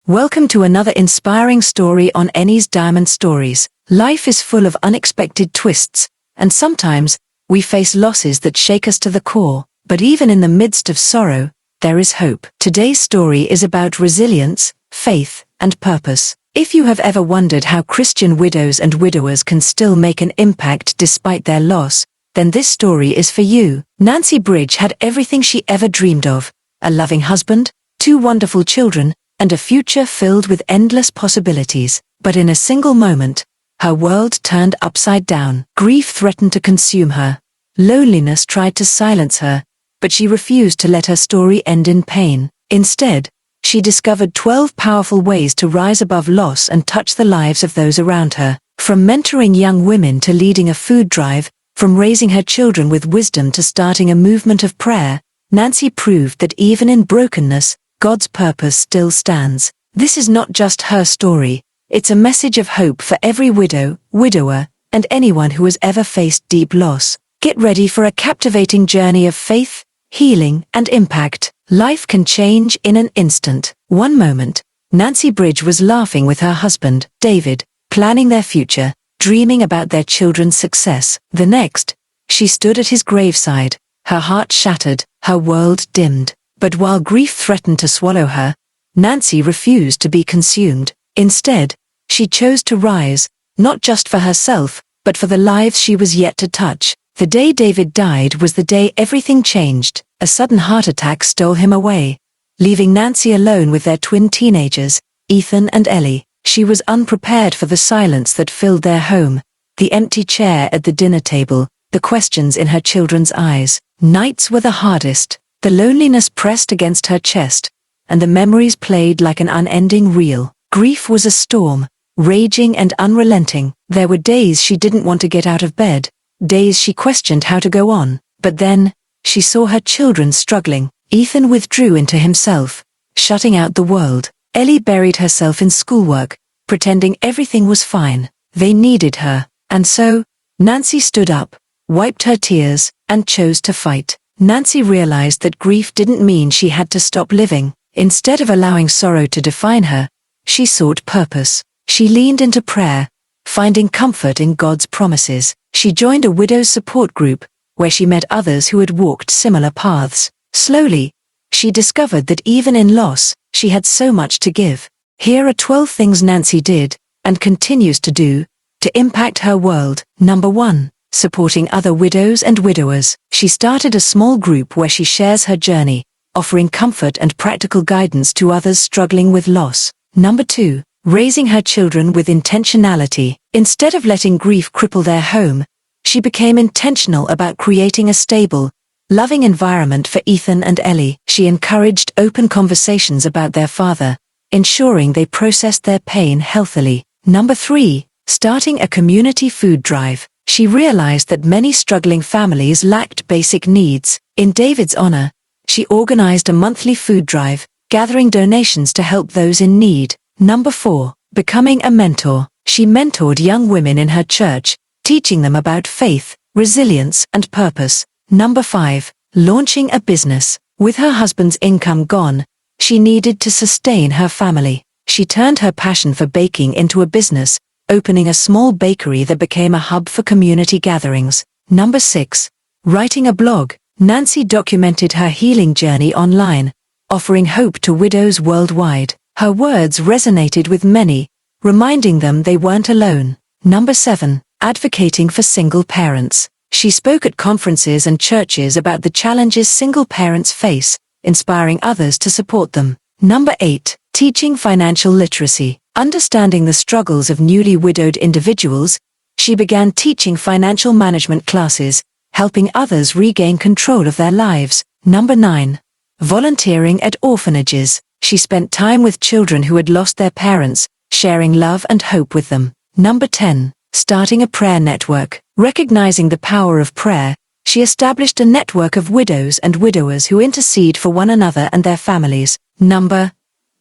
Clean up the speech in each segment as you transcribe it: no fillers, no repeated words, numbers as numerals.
Welcome to another inspiring story on Enny's Diamond Stories. Life is full of unexpected twists, and sometimes we face losses that shake us to the core. But even in the midst of sorrow, there is hope. Today's story is about resilience, faith, and purpose. If you have ever wondered how Christian widows and widowers can still make an impact despite their loss, then this story is for you. Nancy Bridge had everything she ever dreamed of: a loving husband, 2 wonderful children, and a future filled with endless possibilities. But in a single moment, her world turned upside down. Grief threatened to consume her. Loneliness tried to silence her, but she refused to let her story end in pain. Instead, she discovered 12 powerful ways to rise above loss and touch the lives of those around her. From mentoring young women to leading a food drive, from raising her children with wisdom to starting a movement of prayer, Nancy proved that even in brokenness, God's purpose still stands. This is not just her story, it's a message of hope for every widow, widower, and anyone who has ever faced deep loss. Get ready for a captivating journey of faith, healing, and impact. Life can change in an instant. One moment, Nancy Bridge was laughing with her husband, David, planning their future, dreaming about their children's success. The next, she stood at his graveside, her heart shattered, her world dimmed. But while grief threatened to swallow her, Nancy refused to be consumed. Instead, she chose to rise, not just for herself, but for the lives she was yet to touch. The day David died was the day everything changed. A sudden heart attack stole him away, leaving Nancy alone with their twin teenagers, Ethan and Ellie. She was unprepared for the silence that filled their home, the empty chair at the dinner table, the questions in her children's eyes. Nights were the hardest. The loneliness pressed against her chest, and the memories played like an unending reel. Grief was a storm, raging and unrelenting. There were days she didn't want to get out of bed, days she questioned how to go on. But then, she saw her children struggling. Ethan withdrew into himself, shutting out the world. Ellie buried herself in schoolwork, pretending everything was fine. They needed her. And so, Nancy stood up, wiped her tears, and chose to fight. Nancy realized that grief didn't mean she had to stop living. Instead of allowing sorrow to define her, she sought purpose. She leaned into prayer, finding comfort in God's promises. She joined a widow's support group, where she met others who had walked similar paths. Slowly, she discovered that even in loss, she had so much to give. Here are 12 things Nancy did, and continues to do, to impact her world. Number 1. Supporting other widows and widowers. She started a small group where she shares her journey, offering comfort and practical guidance to others struggling with loss. Number 2. Raising her children with intentionality. Instead of letting grief cripple their home, she became intentional about creating a stable, loving environment for Ethan and Ellie. She encouraged open conversations about their father, ensuring they processed their pain healthily. Number 3. Starting a community food drive. She realized that many struggling families lacked basic needs. In David's honor, she organized a monthly food drive, gathering donations to help those in need. Number 4. Becoming a mentor. She mentored young women in her church, teaching them about faith, resilience, and purpose. Number 5. Launching a business. With her husband's income gone, she needed to sustain her family. She turned her passion for baking into a business, opening a small bakery that became a hub for community gatherings. Number 6. Writing a blog. Nancy documented her healing journey online, offering hope to widows worldwide. Her words resonated with many, reminding them they weren't alone. Number 7. Advocating for single parents. She spoke at conferences and churches about the challenges single parents face, inspiring others to support them. Number 8. Teaching financial literacy. Understanding the struggles of newly widowed individuals, she began teaching financial management classes, helping others regain control of their lives. Number 9. Volunteering at orphanages. She spent time with children who had lost their parents, sharing love and hope with them. Number 10. Starting a prayer network. Recognizing the power of prayer, she established a network of widows and widowers who intercede for one another and their families. Number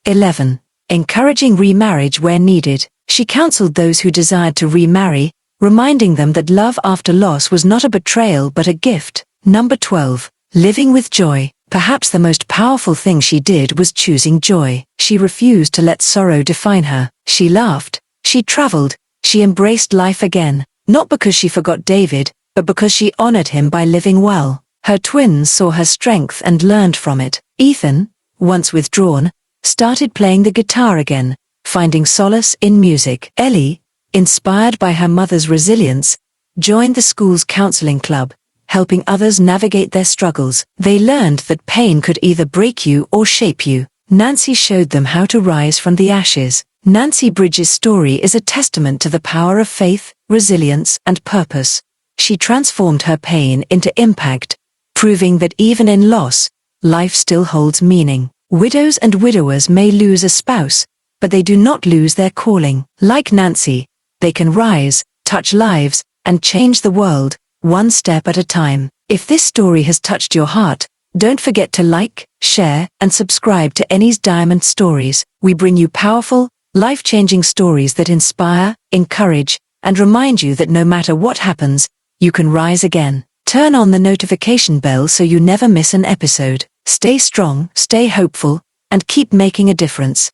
11. Encouraging remarriage where needed. She counseled those who desired to remarry, reminding them that love after loss was not a betrayal but a gift. Number 12. Living with joy. Perhaps the most powerful thing she did was choosing joy. She refused to let sorrow define her. She laughed, she traveled, she embraced life again, not because she forgot David, but because she honored him by living well. Her twins saw her strength and learned from it. Ethan, once withdrawn, started playing the guitar again, finding solace in music. Ellie, inspired by her mother's resilience, joined the school's counseling club, helping others navigate their struggles. They learned that pain could either break you or shape you. Nancy showed them how to rise from the ashes. Nancy Bridges' story is a testament to the power of faith, resilience, and purpose. She transformed her pain into impact, proving that even in loss, life still holds meaning. Widows and widowers may lose a spouse, but they do not lose their calling. Like Nancy, they can rise, touch lives, and change the world, one step at a time. If this story has touched your heart, don't forget to like, share, and subscribe to Enny's Diamond Stories. We bring you powerful, life-changing stories that inspire, encourage, and remind you that no matter what happens, you can rise again. Turn on the notification bell so you never miss an episode. Stay strong, stay hopeful, and keep making a difference.